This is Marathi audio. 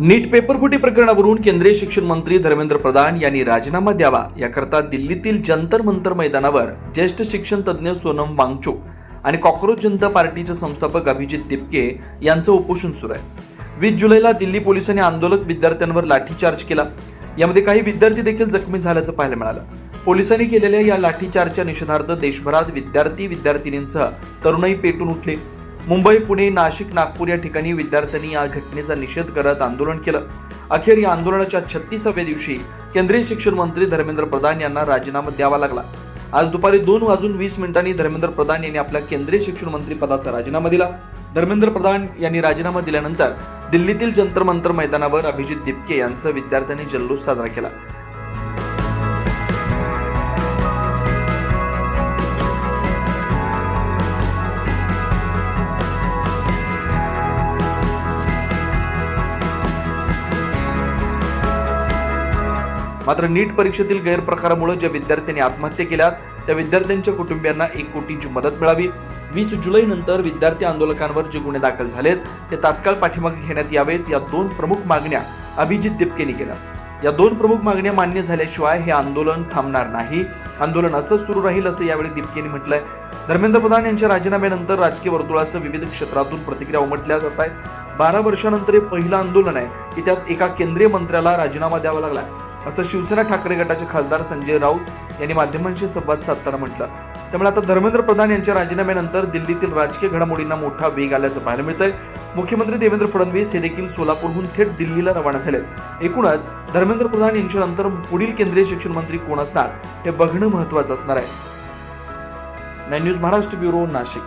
नीट पेपरफुटी प्रकरणावरून केंद्रीय शिक्षण मंत्री धर्मेंद्र प्रधान यांनी राजीनामा द्यावा याकरता दिल्लीतील जंतर मंतर मैदानावर ज्येष्ठ शिक्षण तज्ज्ञ सोनम वांगचुक आणि कॉकरोच जनता पार्टीचे संस्थापक अभिजित दिपके यांचं उपोषण सुरू आहे। 20 जुलैला दिल्ली पोलिसांनी आंदोलक विद्यार्थ्यांवर लाठीचार्ज केला। यामध्ये काही विद्यार्थी देखील जखमी झाल्याचं पाहायला मिळालं। पोलिसांनी केलेल्या या लाठीचार्जच्या निषेधार्थ देशभरात विद्यार्थी-विद्यार्थिनींसह तरुणाई पेटून उठले। मुंबई, पुणे, नाशिक, नागपूर या ठिकाणी विद्यार्थ्यांनी या घटनेचा निषेध करत आंदोलन केलं। अखेर या आंदोलनाच्या 36व्या दिवशी केंद्रीय शिक्षण मंत्री धर्मेंद्र प्रधान यांना राजीनामा द्यावा लागला। आज दुपारी 2:20 धर्मेंद्र प्रधान यांनी आपल्या केंद्रीय शिक्षण मंत्री पदाचा राजीनामा दिला। धर्मेंद्र प्रधान यांनी राजीनामा दिल्यानंतर दिल्लीतील जंतर मंतर मैदानावर अभिजित दिपके यांचा विद्यार्थ्यांनी जल्लोष साजरा केला। मात्र नीट परीक्षेतील गैरप्रकारामुळे ज्या विद्यार्थ्यांनी आत्महत्या केल्यात त्या विद्यार्थ्यांच्या कुटुंबियांना 1 कोटींची मदत मिळावी। 20 जुलै नंतर विद्यार्थी आंदोलकांवर जे गुन्हे दाखल झालेत ते तात्काळ पाठीमागे घेण्यात यावेत। या 2 प्रमुख मागण्या अभिजित दिपकेंनी केल्या। या 2 प्रमुख मागण्या मान्य झाल्याशिवाय हे आंदोलन थांबणार नाही, आंदोलन असंच सुरू राहील असं यावेळी दिपकेंनी म्हटलंय। धर्मेंद्र प्रधान यांच्या राजीनाम्यानंतर राजकीय वर्तुळासह विविध क्षेत्रातून प्रतिक्रिया उमटल्या जात आहेत। 12 वर्षानंतर हे पहिलं आंदोलन आहे की त्यात एका केंद्रीय मंत्र्याला राजीनामा द्यावा लागला असं शिवसेना ठाकरे गटाचे खासदार संजय राऊत यांनी माध्यमांशी संवाद साधताना म्हटलं। त्यामुळे आता धर्मेंद्र प्रधान यांच्या राजीनाम्यानंतर दिल्लीतील राजकीय घडामोडींना मोठा वेग आल्याचं पाहायला मिळतंय। मुख्यमंत्री देवेंद्र फडणवीस हे देखील सोलापूरहून थेट दिल्लीला रवाना झालेत। एकूणच धर्मेंद्र प्रधान यांच्यानंतर पुढील केंद्रीय शिक्षण मंत्री कोण असणार हे बघणं महत्त्वाचं असणार आहे। 9 न्यूज महाराष्ट्र ब्युरो, नाशिक।